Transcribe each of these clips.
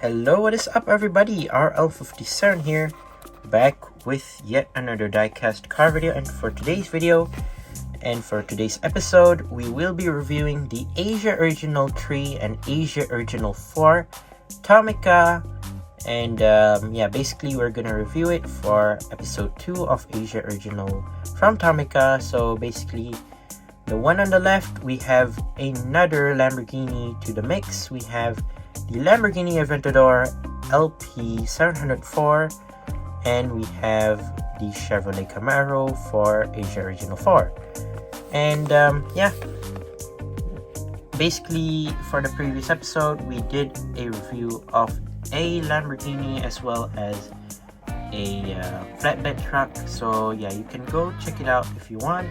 Hello, what is up everybody? RL57 here, back with yet another diecast car video. And for today's video and for today's episode, we will be reviewing the Asia Original 3 and Asia Original 4 Tomica. And basically we're gonna review it for episode 2 of Asia Original from Tomica. So basically, the one on the left, we have another Lamborghini to the mix. We have the Lamborghini Aventador LP704, and we have the Chevroletcamaro for Asia Original 4. And basically for the previous episode, we did a review of a Lamborghini as well as a flatbed truck. So yeah, you can go check it out if you want.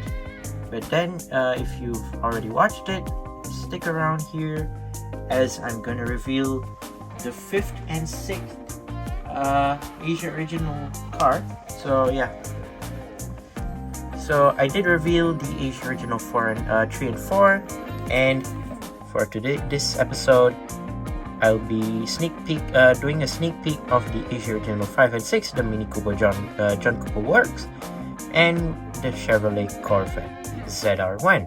But then if you've already watched it, stick around here as I'm gonna reveal the 5th and 6th Asia Original car. So yeah, so I did reveal the Asia Original 3 and 4, and for this episode I'll be doing a sneak peek of the Asia Original 5 and 6, the Mini Cooper John Cooper Works, and the Chevrolet Corvette ZR1.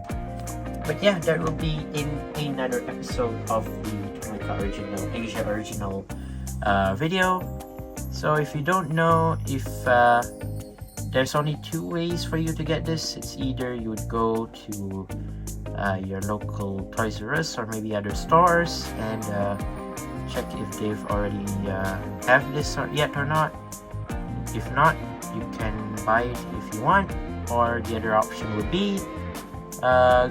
But yeah, that will be in another episode of the Tomica Asia Original video. So if you don't know, if there's only 2 ways for you to get this, it's either you would go to your local Toys or maybe other stores and check if they've already have this yet or not. If not, you can buy it if you want, or the other option would be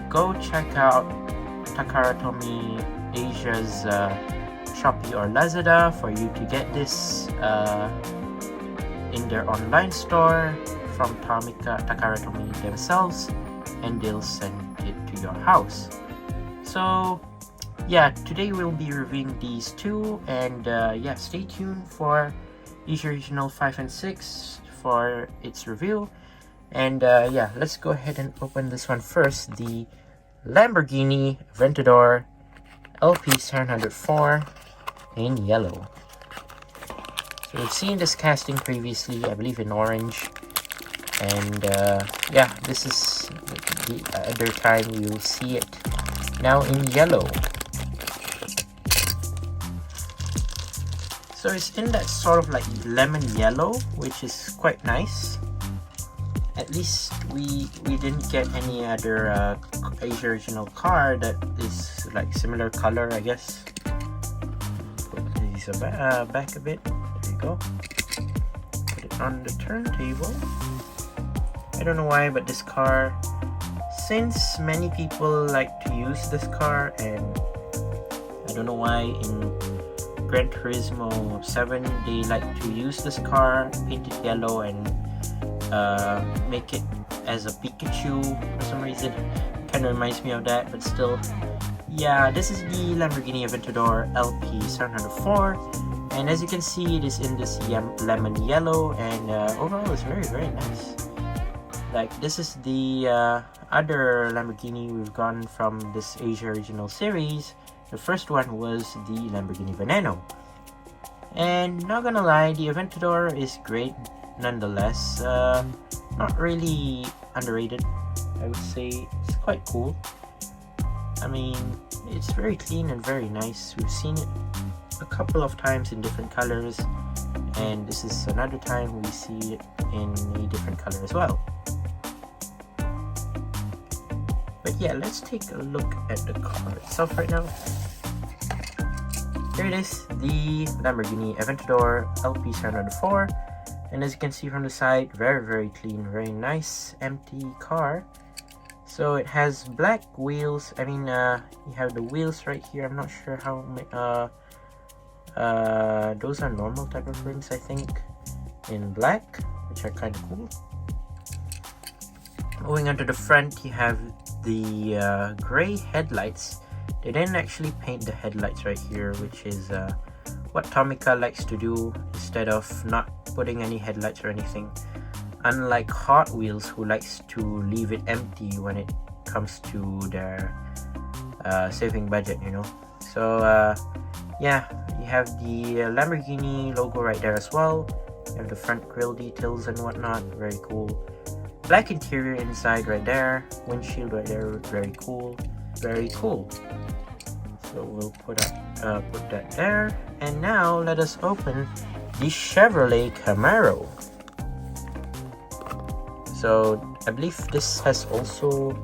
go check out Takara-Tomy Asia's Shopee or Lazada for you to get this in their online store from Takara-Tomy themselves, and they'll send it to your house. So yeah, today we'll be reviewing these two, and stay tuned for Asia Original 5 and 6 for its review. And let's go ahead and open this one first, the Lamborghini Aventador LP704 in yellow. So we've seen this casting previously, I believe in orange, and this is the other time you'll see it now in yellow. So it's in that sort of like lemon yellow, which is quite nice. At least we didn't get any other Asia Original car that is like similar color, I guess. Put these back a bit. There you go. Put it on the turntable. I don't know why, but this car, since many people like to use this car, and I don't know why in Gran Turismo 7 they like to use this car, paint it yellow and make it as a Pikachu for some reason. Kind of reminds me of that, but still, yeah, this is the Lamborghini Aventador LP704, and as you can see, it is in this lemon yellow, and overall it's very, very nice. Like, this is the other Lamborghini we've gone from this Asia Original series. The first one was the Lamborghini Veneno, and not gonna lie, the Aventador is great nonetheless. Not really underrated, I would say. It's quite cool. I mean, it's very clean and very nice. We've seen it a couple of times in different colors, and this is another time we see it in a different color as well. But yeah, let's take a look at the car itself right now. Here it is, the Lamborghini Aventador LP704. And as you can see from the side, very, very clean, very nice, empty car. So it has black wheels. I mean, you have the wheels right here. I'm not sure how those are normal type of rims, I think, in black, which are kind of cool. Moving on to the front, you have the gray headlights. They didn't actually paint the headlights right here, which is what Tomica likes to do, instead of not putting any headlights or anything, unlike Hot Wheels, who likes to leave it empty when it comes to their saving budget, you know. So yeah, you have the Lamborghini logo right there as well. You have the front grille details and whatnot, very cool. Black interior inside right there, windshield right there, very cool, very cool. So we'll put that there, and now let us open the Chevrolet Camaro. So I believe this has also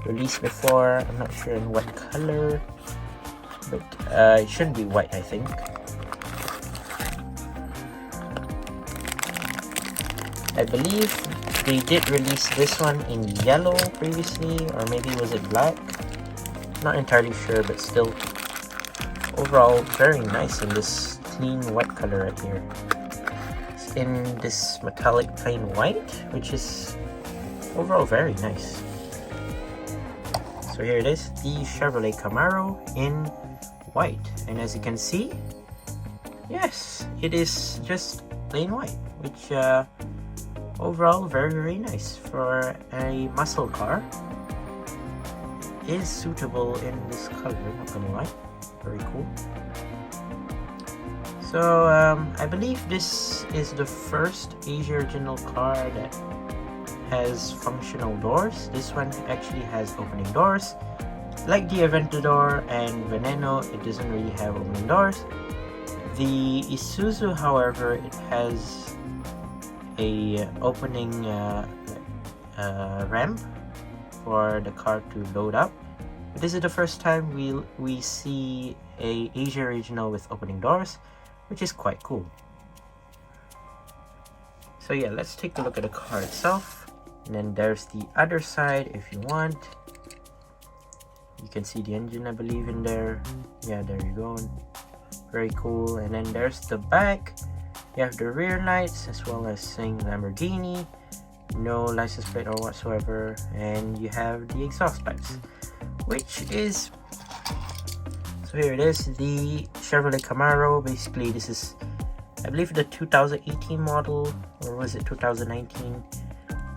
released before. I'm not sure in what color, but it should be white, I think. I believe they did release this one in yellow previously, or maybe was it black? Not entirely sure, but still, overall very nice in this clean white color right here. It's in this metallic plain white, which is overall very nice. So here it is, the Chevrolet Camaro in white, and as you can see, yes, it is just plain white, which overall very nice for a muscle car. Is suitable in this color, not gonna lie, very cool. So I believe this is the first Asia original car that has functional doors. This one actually has opening doors. Like the Aventador and Veneno, it doesn't really have opening doors. The Isuzu, however, it has a opening ramp for the car to load up. This is the first time we see a Asia original with opening doors, which is quite cool. So yeah, let's take a look at the car itself, and then there's the other side if you want. You can see the engine, I believe, in there. Yeah, there you go. Very cool. And then there's the back. You have the rear lights as well as saying Lamborghini. No license plate or whatsoever, and you have the exhaust pipes, which is, so here it is, the Chevrolet Camaro. Basically this is, I believe, the 2018 model, or was it 2019?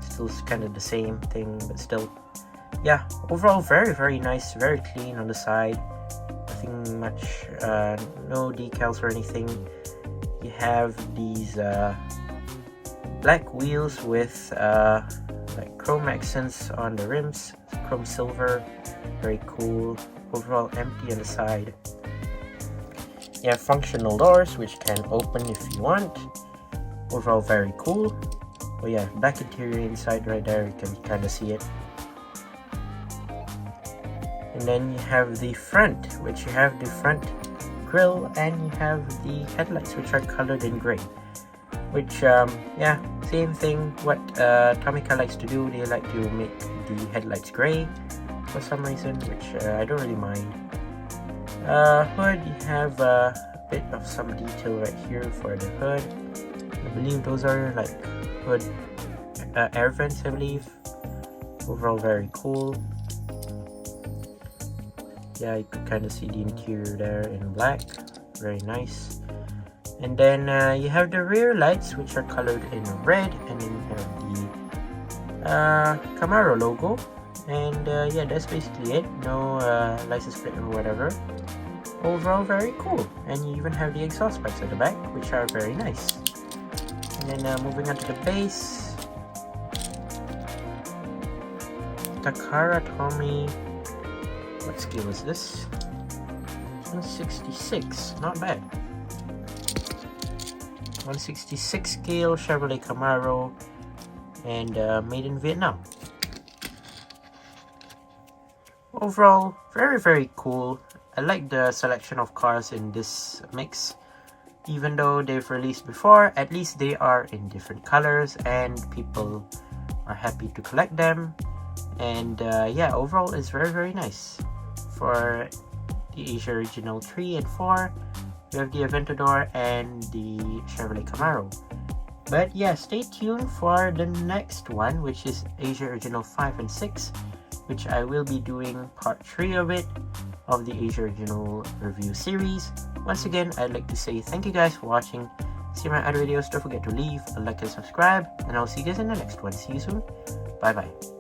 Still kind of the same thing, but still, yeah, overall very nice, very clean on the side, nothing much, no decals or anything. You have these black wheels with like chrome accents on the rims, chrome silver, very cool. Overall empty on the side. You have functional doors which can open if you want. Overall very cool. Oh yeah, black interior inside right there, you can kind of see it. And then you have the front, which you have the front grille, and you have the headlights, which are colored in gray. Which yeah, same thing what Tomica likes to do. They like to make the headlights gray for some reason, which I don't really mind. Hood, you have a bit of some detail right here for the hood. I believe those are like hood air vents, I believe. Overall very cool. Yeah, you could kind of see the interior there in black, very nice. And then you have the rear lights, which are colored in red, and then you have the Camaro logo. And yeah, that's basically it. No license plate or whatever. Overall very cool. And you even have the exhaust pipes at the back, which are very nice. And then moving on to the base, Takara Tomy, what scale is this? 166, not bad. 166 scale Chevrolet Camaro, and made in Vietnam. Overall, very cool. I like the selection of cars in this mix. Even though they've released before, at least they are in different colors and people are happy to collect them. And yeah, overall it's very nice. For the Asia Original 3 and 4, we have the Aventador and the Chevrolet Camaro. But yeah, stay tuned for the next one, which is Asia Original 5 and 6, which I will be doing part 3 of it, of the Asia Original review series. Once again, I'd like to say thank you guys for watching. See my other videos, don't forget to leave a like and subscribe, and I'll see you guys in the next one. See you soon. Bye bye.